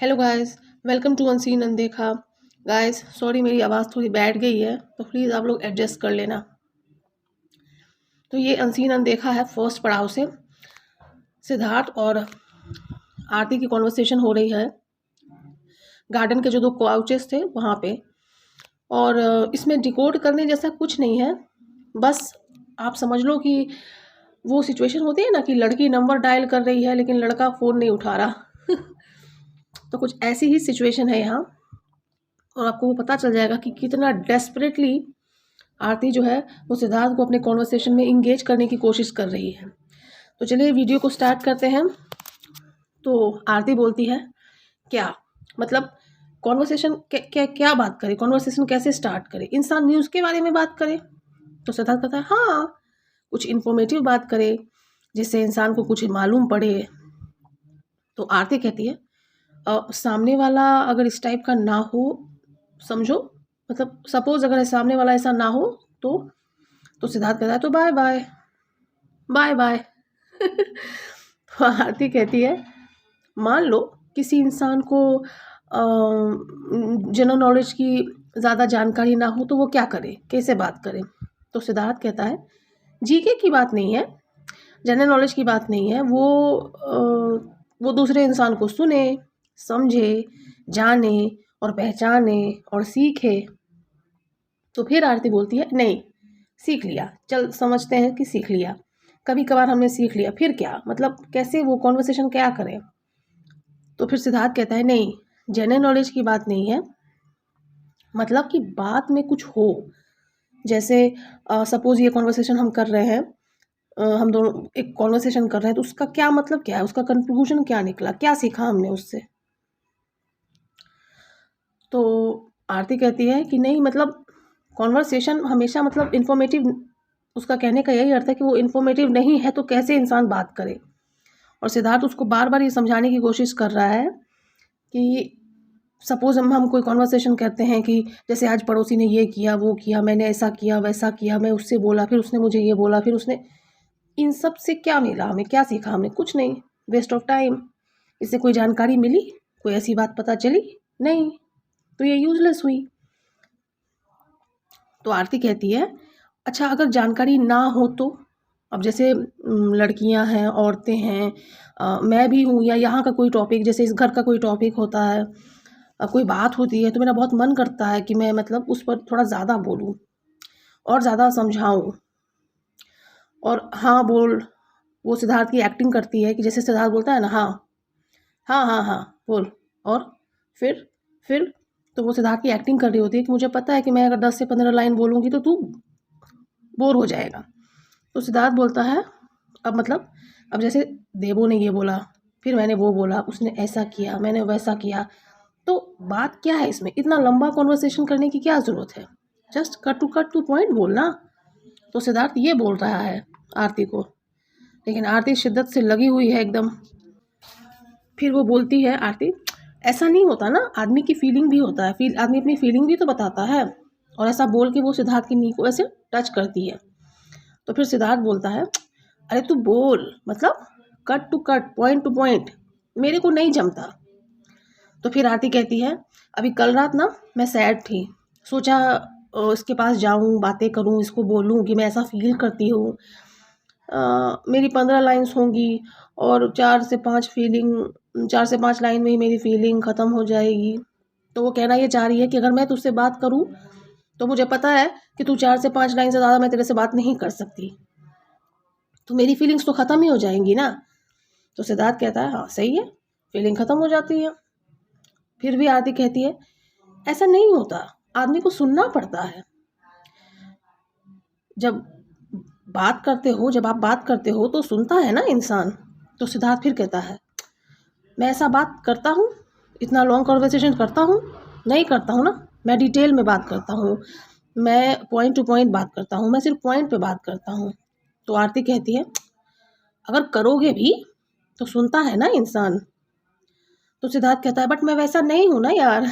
Hello guys, welcome to unseen Undekha. Guys sorry, मेरी आवाज़ थोड़ी बैठ गई है तो प्लीज़ आप लोग एडजस्ट कर लेना। तो ये अनसीन अनदेखा है फर्स्ट पड़ाव से। सिद्धार्थ और आरती की कॉन्वर्सेशन हो रही है गार्डन के जो दो काउचेस थे वहाँ पे। और इसमें डिकोड करने जैसा कुछ नहीं है। बस आप समझ लो कि वो सिचुएशन होती है ना कि लड़की नंबर डायल कर रही है लेकिन लड़का फ़ोन नहीं उठा रहा। तो कुछ ऐसी ही सिचुएशन है यहाँ। और आपको वो पता चल जाएगा कि कितना डेस्परेटली आरती जो है वो सिद्धार्थ को अपने कॉन्वर्सेशन में इंगेज करने की कोशिश कर रही है। तो चलिए वीडियो को स्टार्ट करते हैं। तो आरती बोलती है क्या मतलब कॉन्वर्सेशन क्या बात करें, कॉन्वर्सेशन कैसे स्टार्ट करें, इंसान न्यूज़ के बारे में बात करें। तो सिद्धार्थ कहता है हाँ, कुछ इन्फॉर्मेटिव बात करें जिससे इंसान को कुछ मालूम पड़े। तो आरती कहती है सामने वाला अगर इस टाइप का ना हो, समझो मतलब सपोज अगर सामने वाला ऐसा ना हो तो सिद्धार्थ कहता है तो बाय बाय बाय बाय। तो आरती कहती है मान लो किसी इंसान को जनरल नॉलेज की ज़्यादा जानकारी ना हो तो वो क्या करे, कैसे बात करे। तो सिद्धार्थ कहता है जीके की बात नहीं है, जनरल नॉलेज की बात नहीं है, वो दूसरे इंसान को सुने, समझे, जाने और पहचाने और सीखे। तो फिर आरती बोलती है नहीं, सीख लिया, चल समझते हैं कि सीख लिया, कभी कभार हमने सीख लिया, फिर क्या मतलब कैसे वो कॉन्वर्सेशन क्या करें। तो फिर सिद्धार्थ कहता है नहीं, जनरल नॉलेज की बात नहीं है, मतलब कि बात में कुछ हो। जैसे सपोज ये कॉन्वर्सेशन हम कर रहे हैं, हम दोनों एक कॉन्वर्सेशन कर रहे हैं तो उसका क्या मतलब क्या है, उसका कंक्लूजन क्या निकला, क्या सीखा हमने उससे। तो आरती कहती है कि नहीं मतलब कॉन्वर्सेशन हमेशा मतलब इन्फॉर्मेटिव, उसका कहने का यही अर्थ है कि वो इन्फॉर्मेटिव नहीं है तो कैसे इंसान बात करे। और सिद्धार्थ उसको बार बार ये समझाने की कोशिश कर रहा है कि सपोज हम कोई कॉन्वर्सेशन करते हैं कि जैसे आज पड़ोसी ने ये किया वो किया, मैंने ऐसा किया वैसा किया, मैं उससे बोला फिर उसने मुझे ये बोला, फिर उसने, इन सब से क्या मिला हमें, क्या सीखा हमने, कुछ नहीं, वेस्ट ऑफ टाइम। इससे कोई जानकारी मिली, कोई ऐसी बात पता चली नहीं, तो ये यूजलेस हुई। तो आरती कहती है अच्छा अगर जानकारी ना हो तो, अब जैसे लड़कियां हैं, औरतें हैं, मैं भी हूँ, या यहाँ का कोई टॉपिक, जैसे इस घर का कोई टॉपिक होता है, कोई बात होती है तो मेरा बहुत मन करता है कि मैं मतलब उस पर थोड़ा ज़्यादा बोलूँ और ज़्यादा समझाऊँ। और हाँ बोल, वो सिद्धार्थ की एक्टिंग करती है कि जैसे सिद्धार्थ बोलता है ना हाँ हाँ हाँ हाँ बोल, और फिर फिर तो वो सिद्धार्थ की एक्टिंग कर रही होती है कि मुझे पता है कि मैं अगर 10 से 15 लाइन बोलूँगी तो तू बोर हो जाएगा। तो सिद्धार्थ बोलता है अब मतलब, अब जैसे देवो ने ये बोला, फिर मैंने वो बोला, उसने ऐसा किया, मैंने वैसा किया, तो बात क्या है इसमें, इतना लंबा कॉन्वर्सेशन करने की क्या ज़रूरत है, जस्ट कट टू पॉइंट बोलना। तो सिद्धार्थ ये बोल रहा है आरती को, लेकिन आरती शिद्दत से लगी हुई है एकदम। फिर वो बोलती है आरती ऐसा नहीं होता ना, आदमी की फीलिंग भी होता है, आदमी अपनी फीलिंग भी तो बताता है। और ऐसा बोल के वो सिद्धार्थ की नी को ऐसे टच करती है। तो फिर सिद्धार्थ बोलता है अरे तू बोल, मतलब cut to cut, point to point, मेरे को नहीं जमता। तो फिर आरती कहती है अभी कल रात ना मैं सैड थी, सोचा इसके पास जाऊं, बातें करूं, इसको बोलूं कि मैं ऐसा फील करती हूँ। मेरी 15 लाइन्स होंगी और 4 से 5 लाइन में ही मेरी फीलिंग ख़त्म हो जाएगी। तो वो कहना ये चाह रही है कि अगर मैं तुझसे बात करूं तो मुझे पता है कि तू 4 से 5 लाइन से ज़्यादा मैं तेरे से बात नहीं कर सकती, तो मेरी फीलिंग्स तो ख़त्म ही हो जाएंगी ना। तो सिद्धार्थ कहता है हाँ सही है, फीलिंग ख़त्म हो जाती है। फिर भी आरती कहती है ऐसा नहीं होता, आदमी को सुनना पड़ता है। जब जब आप बात करते हो तो सुनता है ना इंसान। तो सिद्धार्थ फिर कहता है मैं ऐसा बात करता हूँ, इतना लॉन्ग कन्वर्सेशन करता हूँ, नहीं करता हूँ ना, मैं डिटेल में बात करता हूँ, मैं पॉइंट टू पॉइंट बात करता हूँ, मैं सिर्फ पॉइंट पे बात करता हूँ। तो आरती कहती है अगर करोगे भी तो सुनता है ना इंसान। तो सिद्धार्थ कहता है बट मैं वैसा नहीं हूँ ना यार।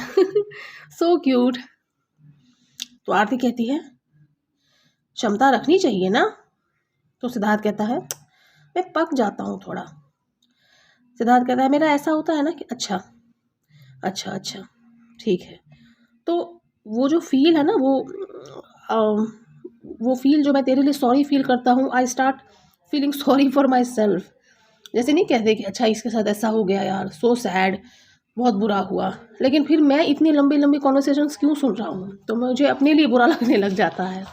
So cute. तो आरती कहती है क्षमता रखनी चाहिए ना। तो सिद्धार्थ कहता है मैं पक जाता हूँ थोड़ा। सिद्धार्थ कहता है मेरा ऐसा होता है ना कि अच्छा अच्छा अच्छा, ठीक है। तो वो जो फ़ील है ना, वो फ़ील जो मैं तेरे लिए सॉरी फ़ील करता हूँ, I start feeling sorry for my self. जैसे नहीं कहते कि अच्छा इसके साथ ऐसा हो गया यार, सो सैड, बहुत बुरा हुआ। लेकिन फिर मैं इतनी लंबी-लंबी कन्वर्सेशंस क्यों सुन रहा हूँ? तो मुझे अपने लिए बुरा लगने लग जाता है।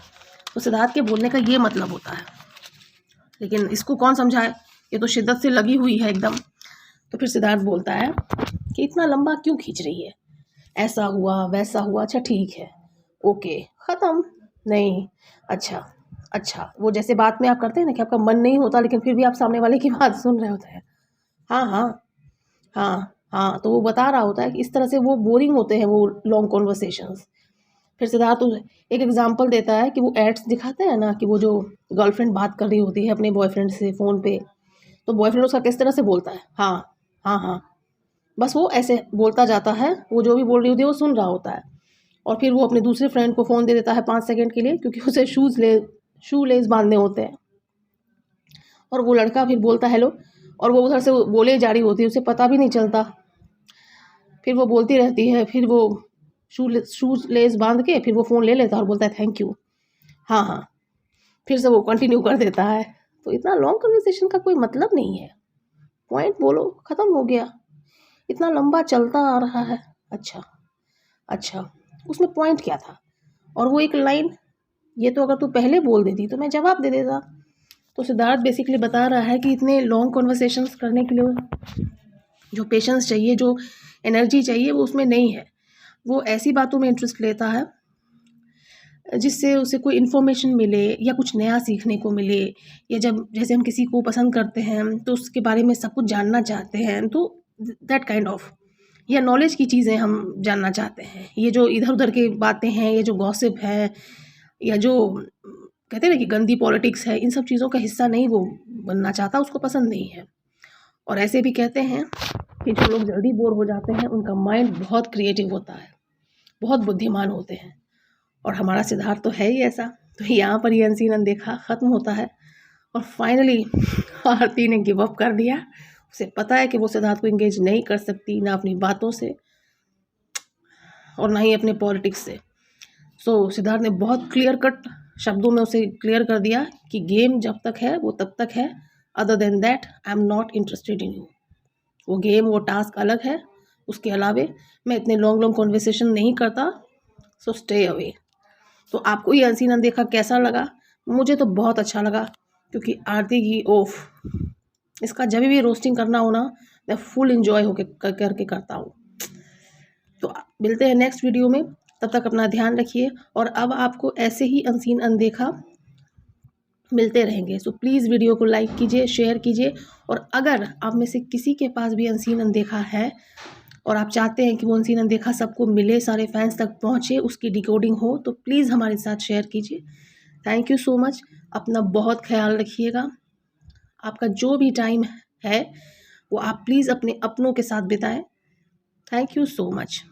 तो सिद्धार्थ के बोलने का ये मतलब होता है। लेकिन इसको कौन समझाए? ये तो शिद्दत से लगी हुई है एकदम। तो फिर सिद्धार्थ बोलता है कि इतना लंबा क्यों खींच रही है? ऐसा हुआ, वैसा हुआ, अच्छा ठीक है, ओके, ख़त्म। नहीं, अच्छा, अच्छा, वो जैसे बात में आप करते हैं ना कि आपका मन नहीं होता लेकिन फिर भी आप सामने वाले की बात सुन रहे होते हैं। हाँ, हाँ, हाँ, हाँ, तो वो बता रहा होता है कि इस तरह से वो बोरिंग होते हैं वो लॉन्ग कन्वर्सेशंस। फिर सिद्धार्थ एक एग्जांपल देता है कि वो एड्स दिखाते हैं ना कि वो जो गर्लफ्रेंड बात कर रही होती है अपने बॉयफ्रेंड से फ़ोन पे, तो बॉयफ्रेंड उसका किस तरह से बोलता है, हाँ, हाँ, हाँ। बस वो ऐसे बोलता जाता है, वो जो भी बोल रही होती है वो सुन रहा होता है। और फिर वो अपने दूसरे फ्रेंड को फ़ोन दे देता है 5 सेकंड के लिए, क्योंकि उसे शू लेस बांधने होते हैं। और वो लड़का फिर बोलता हेलो, और वो उधर से बोले जा रही होती है, उसे पता भी नहीं चलता। फिर वो बोलती रहती है, फिर वो शू लेस बांध के फिर वो फ़ोन ले लेता है और बोलता है थैंक यू। हाँ, हाँ। फिर से वो कंटिन्यू कर देता है। तो इतना लॉन्ग कन्वर्सेशन का कोई मतलब नहीं है। पॉइंट बोलो, ख़त्म हो गया। इतना लंबा चलता आ रहा है। अच्छा, अच्छा, उसमें पॉइंट क्या था? और वो एक लाइन, ये तो अगर तू पहले बोल देती तो मैं जवाब दे देता। तो सिद्धार्थ बेसिकली बता रहा है कि इतने लॉन्ग कन्वर्सेशंस करने के लिए जो पेशेंस चाहिए, जो एनर्जी चाहिए, वो उसमें नहीं है। वो ऐसी बातों में इंटरेस्ट लेता है जिससे उसे कोई इन्फॉर्मेशन मिले या कुछ नया सीखने को मिले, या जब जैसे हम किसी को पसंद करते हैं तो उसके बारे में सब कुछ जानना चाहते हैं, तो दैट काइंड ऑफ, या नॉलेज की चीज़ें हम जानना चाहते हैं। ये जो इधर-उधर की बातें हैं, ये जो गॉसिप है, या जो कहते हैं ना कि गंदी पॉलिटिक्स है, इन सब चीज़ों का हिस्सा नहीं वो बनना चाहता, उसको पसंद नहीं है। और ऐसे भी कहते हैं कि जो लोग जल्दी बोर हो जाते हैं उनका माइंड बहुत क्रिएटिव होता है, बहुत बुद्धिमान होते हैं। और हमारा सिद्धार्थ तो है ही ऐसा। तो यहाँ पर ये अनसीन अनदेखा ख़त्म होता है और फाइनली आरती ने गिव अप कर दिया। उसे पता है कि वो सिद्धार्थ को एंगेज नहीं कर सकती, ना अपनी बातों से और ना ही अपने पॉलिटिक्स से। सो सिद्धार्थ ने बहुत क्लियर कट शब्दों में उसे क्लियर कर दिया कि गेम जब तक है वो तब तक है, other than that I am not interested in you. वो गेम, वो टास्क अलग है, उसके अलावे मैं इतने लॉन्ग लॉन्ग कॉन्वर्सेशन नहीं करता, सो स्टे अवे। तो आपको ये अनसीन अनदेखा कैसा लगा? मुझे तो बहुत अच्छा लगा, क्योंकि आरती की इसका जब भी रोस्टिंग करना हो ना, मैं फुल एंजॉय होके करके करता हूँ। तो मिलते हैं नेक्स्ट वीडियो में, तब तक अपना ध्यान रखिए। और अब आपको ऐसे ही अनसीन अनदेखा मिलते रहेंगे। सो प्लीज़ वीडियो को लाइक कीजिए, शेयर कीजिए। और अगर आप में से किसी के पास भी अनसीन अनदेखा है और आप चाहते हैं कि वो अनसीन अनदेखा सबको मिले, सारे फैंस तक पहुँचे, उसकी डिकोडिंग हो, तो प्लीज़ हमारे साथ शेयर कीजिए। Thank you so much. अपना बहुत ख्याल रखिएगा। आपका जो भी टाइम है वो आप प्लीज़ अपने अपनों के साथ बिताएं। Thank you so much.